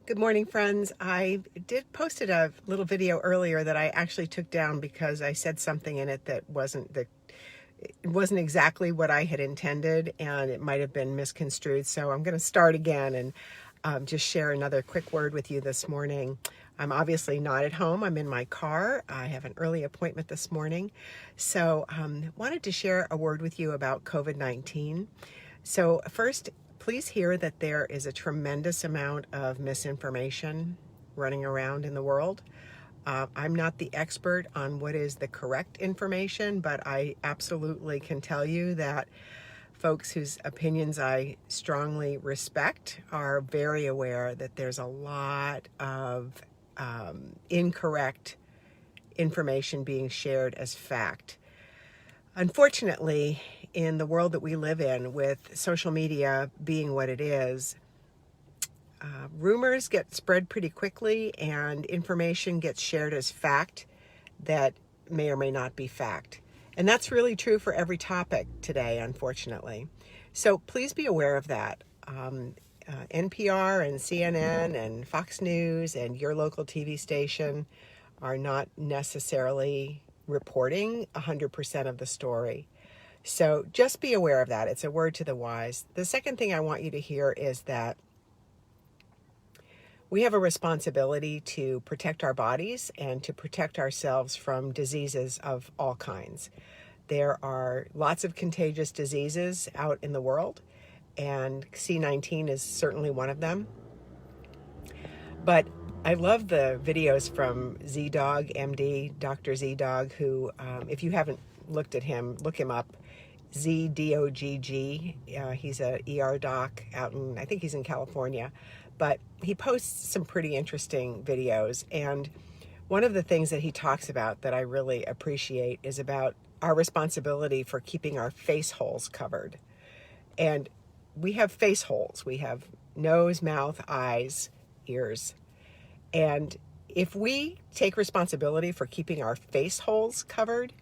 Good morning, friends. I posted a little video earlier that I actually took down because I said something in it that it wasn't exactly what I had intended, and it might have been misconstrued. So I'm going to start again and just share another quick word with you this morning. I'm obviously not at home. I'm in my car. I have an early appointment this morning. So wanted to share a word with you about COVID-19. So first, please hear that there is a tremendous amount of misinformation running around in the world. I'm not the expert on what is the correct information, but I absolutely can tell you that folks whose opinions I strongly respect are very aware that there's a lot of incorrect information being shared as fact. Unfortunately, in the world that we live in, with social media being what it is, rumors get spread pretty quickly and information gets shared as fact that may or may not be fact. And that's really true for every topic today, unfortunately. So please be aware of that. NPR and CNN and Fox News and your local TV station are not necessarily reporting 100% of the story. So just be aware of that. It's a word to the wise. The second thing I want you to hear is that we have a responsibility to protect our bodies and to protect ourselves from diseases of all kinds. There are lots of contagious diseases out in the world, and C19 is certainly one of them. But I love the videos from Z-Dog, MD, Dr. Z-Dog, who, if you haven't looked at him, look him up, Z-D-O-G-G. He's a ER doc out in, I think he's in California, but he posts some pretty interesting videos. And one of the things that he talks about that I really appreciate is about our responsibility for keeping our face holes covered. And we have face holes. We have nose, mouth, eyes, ears. And if we take responsibility for keeping our face holes covered,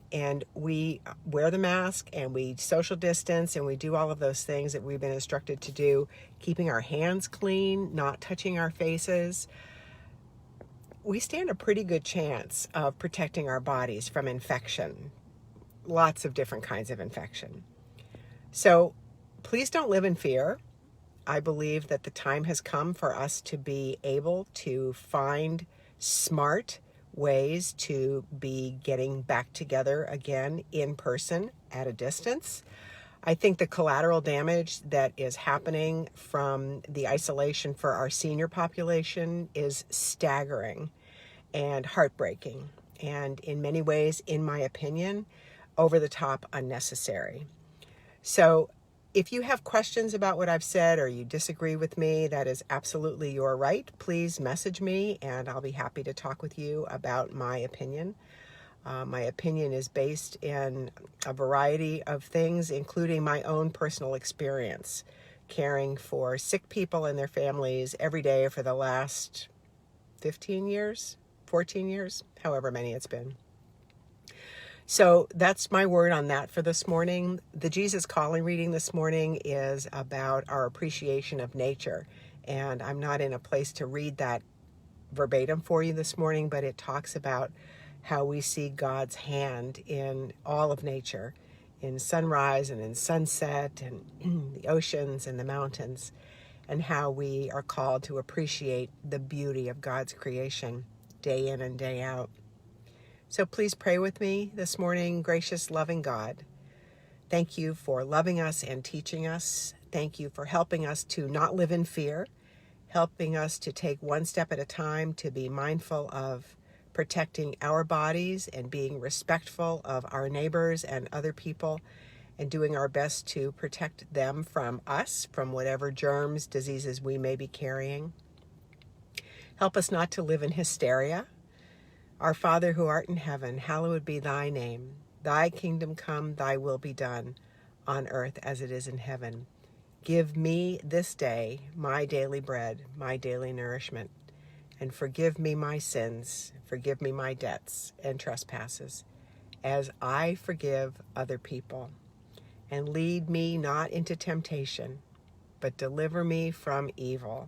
and we wear the mask and we social distance and we do all of those things that we've been instructed to do, keeping our hands clean, not touching our faces, we stand a pretty good chance of protecting our bodies from infection, lots of different kinds of infection. So please don't live in fear. I believe that the time has come for us to be able to find smart ways to be getting back together again in person at a distance. I think the collateral damage that is happening from the isolation for our senior population is staggering and heartbreaking, and in many ways, in my opinion, over the top unnecessary. So if you have questions about what I've said or you disagree with me, that is absolutely your right. Please message me and I'll be happy to talk with you about my opinion. My opinion is based in a variety of things, including my own personal experience, caring for sick people and their families every day for the last 15 years, 14 years, however many it's been. So that's my word on that for this morning. The Jesus Calling reading this morning is about our appreciation of nature. And I'm not in a place to read that verbatim for you this morning, but it talks about how we see God's hand in all of nature, in sunrise and in sunset and the oceans and the mountains, and how we are called to appreciate the beauty of God's creation day in and day out. So please pray with me this morning. Gracious, loving God, thank you for loving us and teaching us. Thank you for helping us to not live in fear, helping us to take one step at a time to be mindful of protecting our bodies and being respectful of our neighbors and other people, and doing our best to protect them from us, from whatever germs, diseases we may be carrying. Help us not to live in hysteria. Our Father who art in heaven, hallowed be thy name. Thy kingdom come, thy will be done, on earth as it is in heaven. Give me this day my daily bread, my daily nourishment, and forgive me my sins, forgive me my debts and trespasses, as I forgive other people. And lead me not into temptation, but deliver me from evil.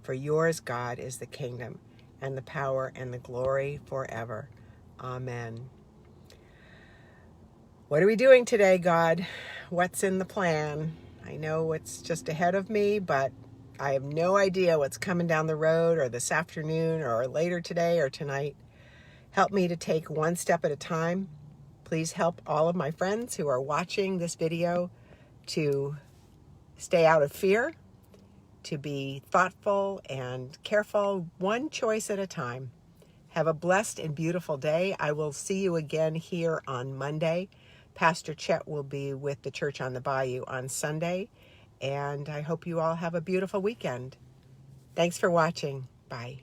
For yours, God, is the kingdom and the power and the glory forever. Amen. What are we doing today, God? What's in the plan? I know it's just ahead of me, but I have no idea what's coming down the road or this afternoon or later today or tonight. Help me to take one step at a time. Please help all of my friends who are watching this video to stay out of fear, to be thoughtful and careful, one choice at a time. Have a blessed and beautiful day. I will see you again here on Monday. Pastor Chet will be with the Church on the Bayou on Sunday, and I hope you all have a beautiful weekend. Thanks for watching. Bye.